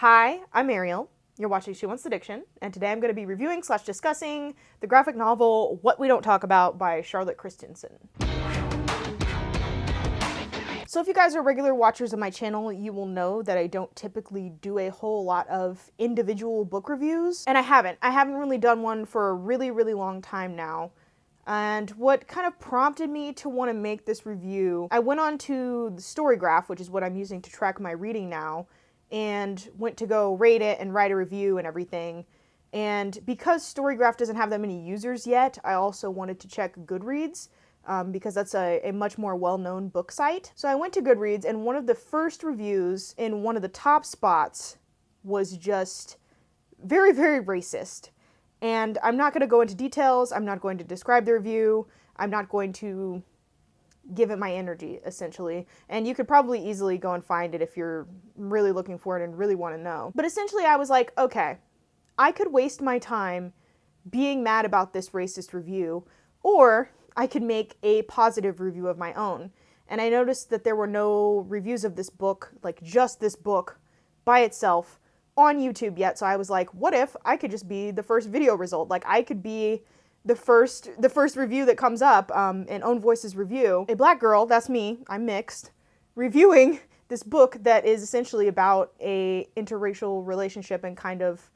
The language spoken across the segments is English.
Hi, I'm Ariel. You're watching She Wants the Diction, and today I'm going to be reviewing / discussing the graphic novel What We Don't Talk About by Charlot Kristensen. So if you guys are regular watchers of my channel, you will know that I don't typically do a whole lot of individual book reviews, and I haven't really done one for a really long time now. And what kind of prompted me to want to make this review, I went on to the Storygraph, which is what I'm using to track my reading now, and went to go rate it and write a review and everything. And because Storygraph doesn't have that many users yet, I also wanted to check Goodreads, because that's a much more well-known book site. So I went to Goodreads, and one of the first reviews in one of the top spots was just very racist. And I'm not going to go into details, I'm not going to describe the review, I'm not going to give it my energy, essentially. And you could probably easily go and find it if you're really looking for it and really want to know. But essentially I was like, okay, I could waste my time being mad about this racist review, or I could make a positive review of my own. And I noticed that there were no reviews of this book, like just this book by itself, on YouTube yet. So I was like, what if I could just be the first video result? Like, I could be the first review that comes up, an Own Voices review. A black girl, that's me, I'm mixed, reviewing this book that is essentially about a interracial relationship and kind of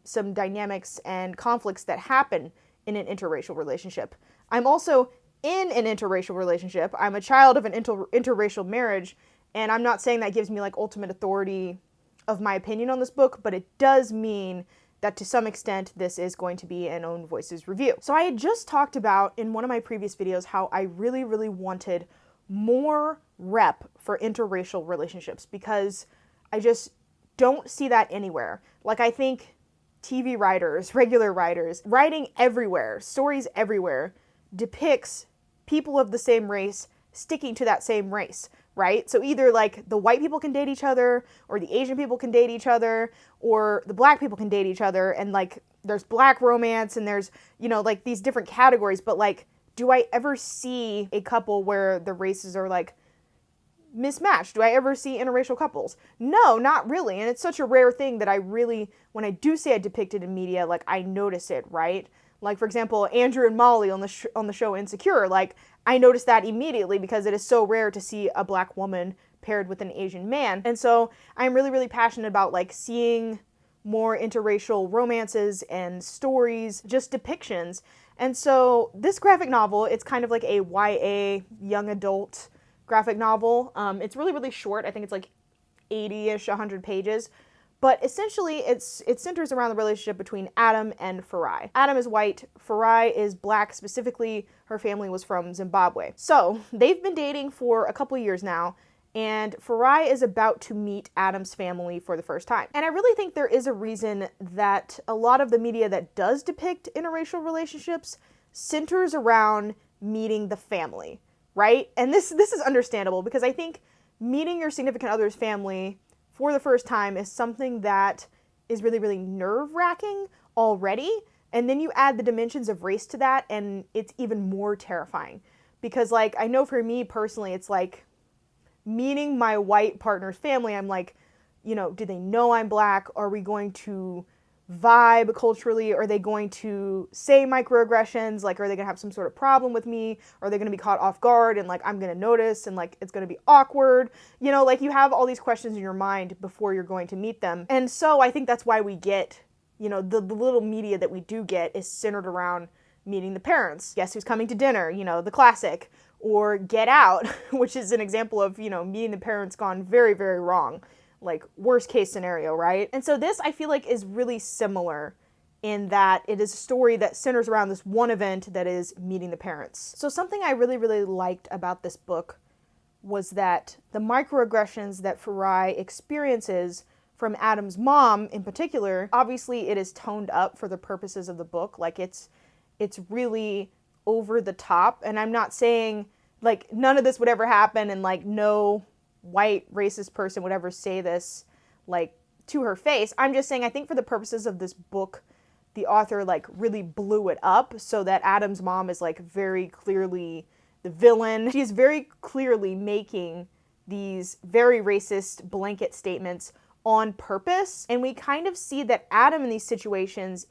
some dynamics and conflicts that happen in an interracial relationship. I'm also in an interracial relationship. I'm a child of an interracial marriage, and I'm not saying that gives me like ultimate authority of my opinion on this book, but it does mean that to some extent this is going to be an Own Voices review. So I had just talked about in one of my previous videos how I really wanted more rep for interracial relationships, because I just don't see that anywhere. Like, I think TV writers, regular writers, writing everywhere, stories everywhere, depicts people of the same race sticking to that same race, right? So either like the white people can date each other, or the Asian people can date each other, or the black people can date each other, and like there's black romance, and there's, you know, like these different categories. But like, do I ever see a couple where the races are like mismatched? Do I ever see interracial couples? No, not really. And it's such a rare thing that I really, when I do see it depicted in media, like I notice it, right? Like, for example, Andrew and Molly on the show Insecure, like I noticed that immediately because it is so rare to see a black woman paired with an Asian man. And so I'm really passionate about like seeing more interracial romances and stories, just depictions. And so this graphic novel, it's kind of like a YA young adult graphic novel. It's really short. I think it's like 80-ish, 100 pages. But essentially, it centers around the relationship between Adam and Farai. Adam is white, Farai is black. Specifically, her family was from Zimbabwe. So they've been dating for a couple years now, and Farai is about to meet Adam's family for the first time. And I really think there is a reason that a lot of the media that does depict interracial relationships centers around meeting the family, right? And this is understandable, because I think meeting your significant other's family for the first time is something that is really nerve-wracking already, and then you add the dimensions of race to that, and it's even more terrifying. Because like, I know for me personally, it's like meeting my white partner's family, I'm like, you know, do they know I'm black? Are we going to vibe culturally? Are they going to say microaggressions? Like, are they gonna have some sort of problem with me? Are they gonna be caught off guard and like I'm gonna notice and like it's gonna be awkward? You know, like you have all these questions in your mind before you're going to meet them. And so I think that's why we get, you know, the little media that we do get is centered around meeting the parents. Guess who's coming to dinner? You know, the classic. Or Get Out, which is an example of, you know, meeting the parents gone very wrong. Like, worst case scenario, right? And so this, I feel like, is really similar in that it is a story that centers around this one event that is meeting the parents. So something I really liked about this book was that the microaggressions that Farai experiences from Adam's mom in particular, obviously it is toned up for the purposes of the book. Like, it's really over the top. And I'm not saying, like, none of this would ever happen and, like, no white racist person would ever say this like to her face. I'm just saying, I think for the purposes of this book, the author like really blew it up so that Adam's mom is like very clearly the villain. She is very clearly making these very racist blanket statements on purpose. And we kind of see that Adam in these situations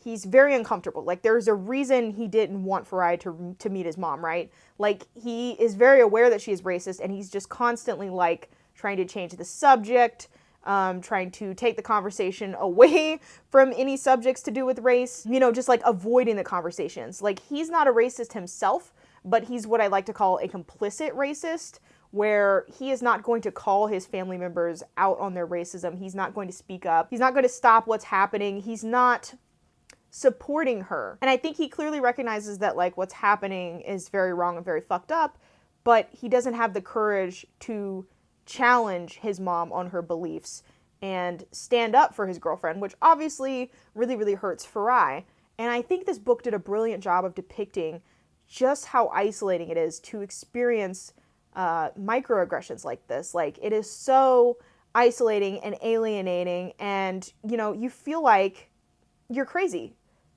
he's very uncomfortable. Like, there's a reason he didn't want Farai to meet his mom, right? Like, he is very aware that she is racist, and he's just constantly, like, trying to change the subject, trying to take the conversation away from any subjects to do with race, just, like, avoiding the conversations. Like, he's not a racist himself, but he's what I like to call a complicit racist, where he is not going to call his family members out on their racism. He's not going to speak up. He's not going to stop what's happening. He's not supporting her. And I think he clearly recognizes that, like, what's happening is very wrong and very fucked up, but he doesn't have the courage to challenge his mom on her beliefs and stand up for his girlfriend, which obviously really, really hurts Farai. And I think this book did a brilliant job of depicting just how isolating it is to experience microaggressions like this. Like, it is so isolating and alienating, and, you feel like you're crazy.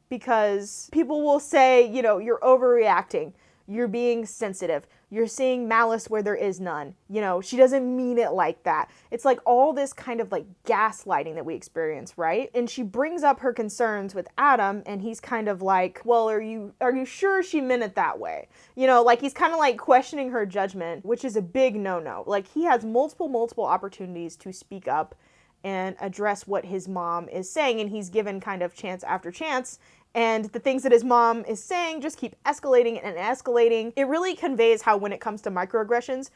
Because people will say, you're overreacting, you're being sensitive, you're seeing malice where there is none, she doesn't mean it like that. It's like all this kind of like gaslighting that we experience, right? And she brings up her concerns with Adam, and he's kind of like, well, are you sure she meant it that way? Like, he's kind of like questioning her judgment, which is a big no-no. Like, he has multiple opportunities to speak up and address what his mom is saying, and he's given kind of chance after chance, and the things that his mom is saying just keep escalating and escalating. It really conveys how, when it comes to microaggressions,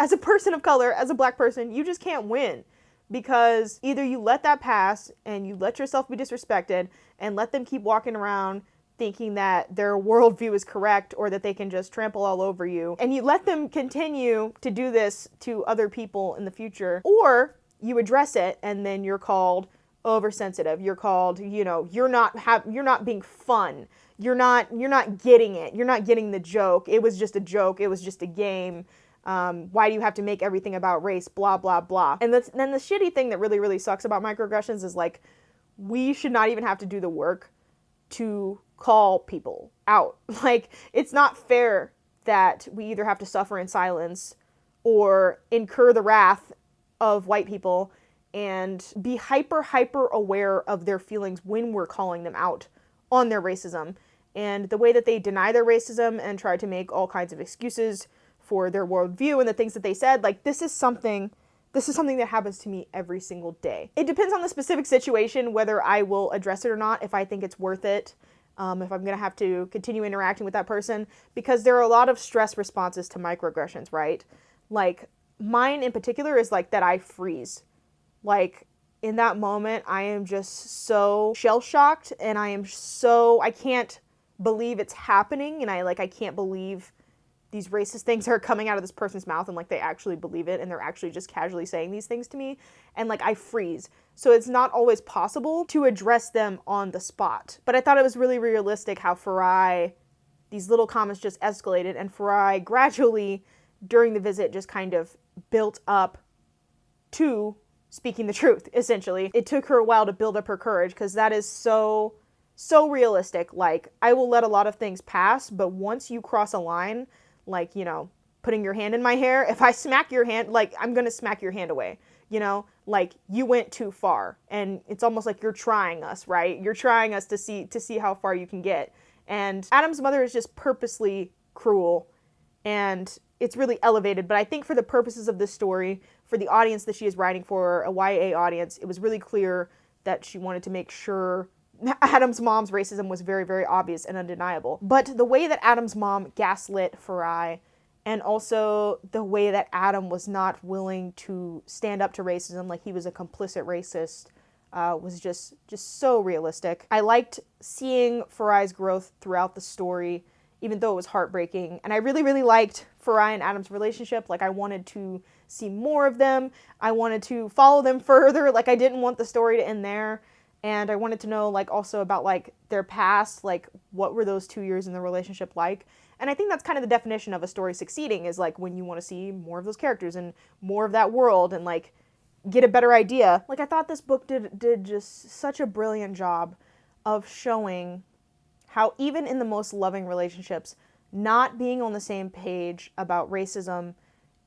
as a person of color, as a black person, you just can't win, because either you let that pass and you let yourself be disrespected and let them keep walking around thinking that their worldview is correct, or that they can just trample all over you, and you let them continue to do this to other people in the future, or you address it and then you're called oversensitive. You're called, you're not being fun. You're not getting it. You're not getting the joke. It was just a joke. It was just a game. Why do you have to make everything about race? Blah, blah, blah. And then the shitty thing that really, really sucks about microaggressions is, like, we should not even have to do the work to call people out. Like, it's not fair that we either have to suffer in silence or incur the wrath of white people and be hyper aware of their feelings when we're calling them out on their racism, and the way that they deny their racism and try to make all kinds of excuses for their worldview and the things that they said. Like, this is something that happens to me every single day. It depends on the specific situation whether I will address it or not, if I think it's worth it, if I'm going to have to continue interacting with that person, because there are a lot of stress responses to microaggressions, right? Like, mine in particular is, like, that I freeze. Like, in that moment, I am just so shell-shocked, and I can't believe it's happening, and I can't believe these racist things are coming out of this person's mouth, and, like, they actually believe it, and they're actually just casually saying these things to me, and, like, I freeze. So it's not always possible to address them on the spot. But I thought it was really realistic how Farai, these little comments just escalated, and Farai gradually, during the visit, just kind of built up to speaking the truth, essentially. It took her a while to build up her courage, because that is so realistic. Like, I will let a lot of things pass, but once you cross a line, like, putting your hand in my hair, if I smack your hand, like, I'm gonna smack your hand away, like, you went too far, and it's almost like you're trying us, right? You're trying us to see how far you can get. And Adam's mother is just purposely cruel, and it's really elevated, but I think for the purposes of this story, for the audience that she is writing for, a YA audience, it was really clear that she wanted to make sure Adam's mom's racism was very, very obvious and undeniable. But the way that Adam's mom gaslit Farai, and also the way that Adam was not willing to stand up to racism, like he was a complicit racist, was just so realistic. I liked seeing Farai's growth throughout the story, even though it was heartbreaking. And I really, really liked Farai and Adam's relationship. Like, I wanted to see more of them. I wanted to follow them further. Like, I didn't want the story to end there. And I wanted to know, like, also about, like, their past, like, what were those 2 years in the relationship like? And I think that's kind of the definition of a story succeeding, is, like, when you want to see more of those characters and more of that world and, like, get a better idea. Like, I thought this book did just such a brilliant job of showing how even in the most loving relationships, not being on the same page about racism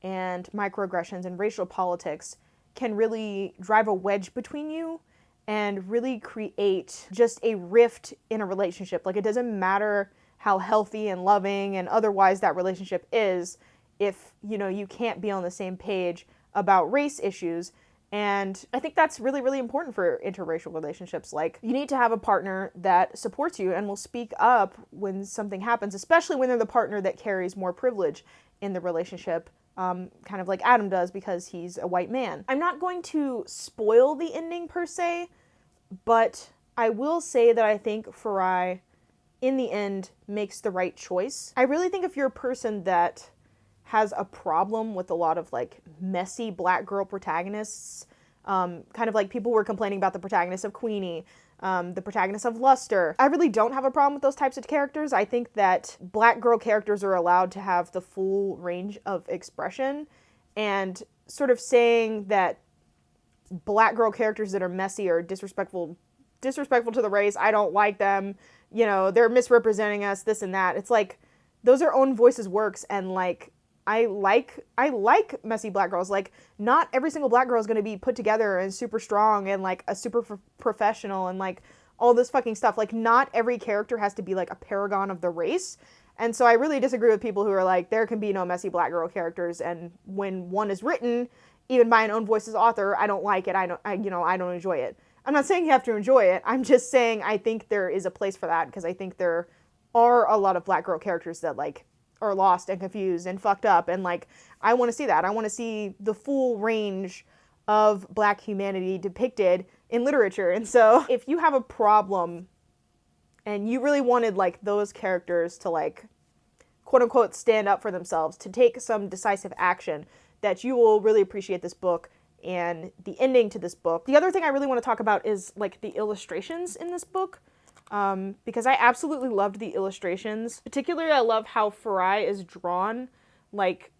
and microaggressions and racial politics can really drive a wedge between you and really create just a rift in a relationship. Like, it doesn't matter how healthy and loving and otherwise that relationship is if, you know, you can't be on the same page about race issues. And I think that's really, really important for interracial relationships. Like, you need to have a partner that supports you and will speak up when something happens, especially when they're the partner that carries more privilege in the relationship, kind of like Adam does because he's a white man. I'm not going to spoil the ending per se, but I will say that I think Farai, in the end, makes the right choice. I really think if you're a person that has a problem with a lot of like messy black girl protagonists, kind of like people were complaining about the protagonist of Queenie, the protagonist of Luster. I really don't have a problem with those types of characters. I think that black girl characters are allowed to have the full range of expression, and sort of saying that black girl characters that are messy or disrespectful to the race, I don't like them, you know, they're misrepresenting us, this and that. It's like, those are own voices works, and like, I like messy black girls. Like, not every single black girl is going to be put together and super strong and like a super professional and like all this fucking stuff. Like, not every character has to be like a paragon of the race. And so I really disagree with people who are like, there can be no messy black girl characters, and when one is written, even by an own voice's author, I don't like it. I don't enjoy it. I'm not saying you have to enjoy it. I'm just saying I think there is a place for that, because I think there are a lot of black girl characters that like are lost and confused and fucked up, and like, I want to see that. I want to see the full range of black humanity depicted in literature. And so if you have a problem and you really wanted like those characters to like quote unquote stand up for themselves, to take some decisive action, that you will really appreciate this book and the ending to this book. The other thing I really want to talk about is like the illustrations in this book. Because I absolutely loved the illustrations. Particularly, I love how Farai is drawn. Like,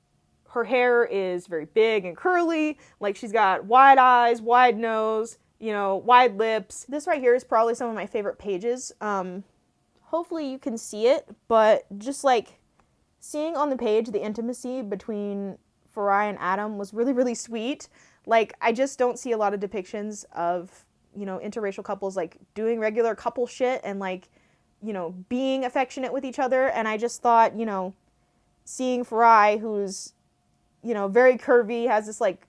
her hair is very big and curly. Like, she's got wide eyes, wide nose, you know, wide lips. This right here is probably some of my favorite pages. Hopefully you can see it, but just like seeing on the page the intimacy between Farai and Adam was really, really sweet. Like, I just don't see a lot of depictions of, you know, interracial couples like doing regular couple shit and like, you know, being affectionate with each other. And I just thought, you know, seeing Farai, who's, you know, very curvy, has this like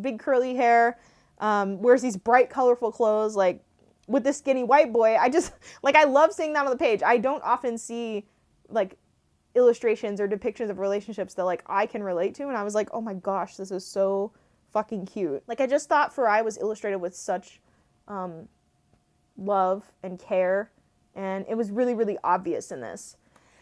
big curly hair, wears these bright colorful clothes, like with this skinny white boy, I just like, I love seeing that on the page. I don't often see like illustrations or depictions of relationships that like I can relate to, and I was like, oh my gosh, this is so fucking cute. Like, I just thought Farai was illustrated with such love and care, and it was really, really obvious in this.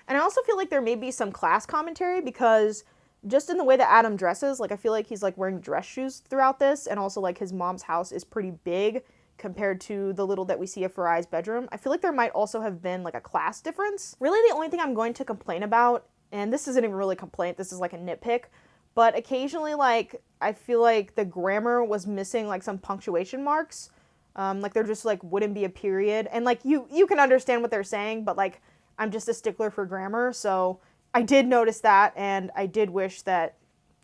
And I also feel like there may be some class commentary, because just in the way that Adam dresses, like, I feel like he's like wearing dress shoes throughout this, and also like his mom's house is pretty big compared to the little that we see of Farai's bedroom. I feel like there might also have been like a class difference. Really, the only thing I'm going to complain about, and this isn't even really a complaint, this is like a nitpick, but occasionally, like, I feel like the grammar was missing like some punctuation marks. Like, there just like wouldn't be a period, and like you can understand what they're saying, but like, I'm just a stickler for grammar, so I did notice that, and I did wish that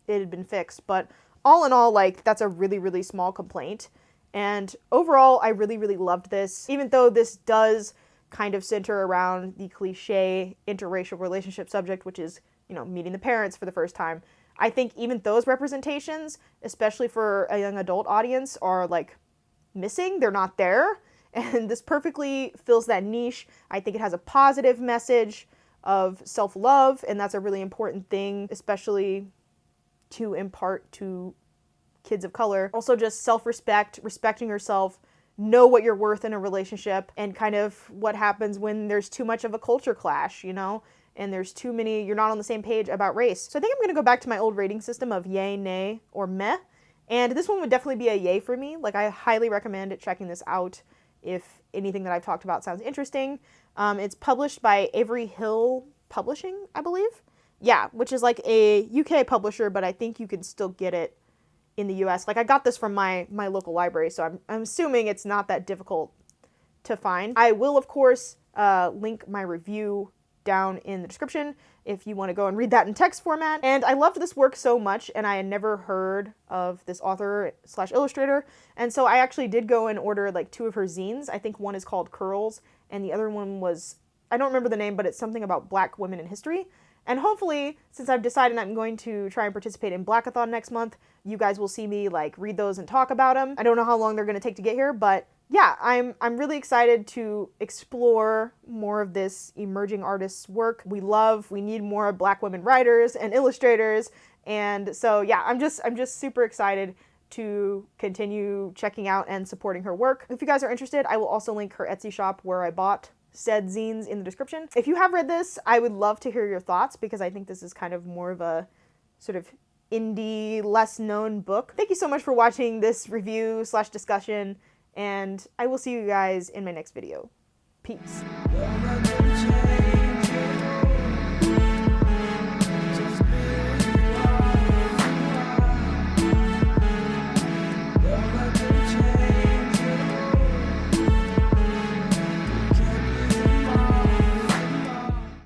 it had been fixed. But all in all, like, that's a really, really small complaint. And overall, I really, really loved this, even though this does kind of center around the cliche interracial relationship subject, which is, you know, meeting the parents for the first time. I think even those representations, especially for a young adult audience, are like missing. They're not there, and this perfectly fills that niche. I think it has a positive message of self-love, and that's a really important thing, especially to impart to kids of color. Also, just self-respect, respecting yourself, know what you're worth in a relationship, and kind of what happens when there's too much of a culture clash, you know, and there's too many, you're not on the same page about race. So I think I'm gonna go back to my old rating system of yay, nay, or meh. And this one would definitely be a yay for me. Like, I highly recommend checking this out if anything that I've talked about sounds interesting. It's published by Avery Hill Publishing, I believe. Yeah, which is like a UK publisher, but I think you can still get it in the US. Like, I got this from my local library, so I'm assuming it's not that difficult to find. I will, of course, link my review down in the description if you want to go and read that in text format. And I loved this work so much, and I had never heard of this author / illustrator, and so I actually did go and order like 2 of her zines. I think one is called Curls, and the other one was, I don't remember the name, but it's something about Black women in history. And hopefully, since I've decided I'm going to try and participate in Blackathon next month, you guys will see me like read those and talk about them. I don't know how long they're going to take to get here, but yeah, I'm really excited to explore more of this emerging artist's work. We need more Black women writers and illustrators, and so yeah, I'm just super excited to continue checking out and supporting her work. If you guys are interested, I will also link her Etsy shop where I bought said zines in the description. If you have read this, I would love to hear your thoughts, because I think this is kind of more of a sort of indie, less known book. Thank you so much for watching this review / discussion, and I will see you guys in my next video. Peace.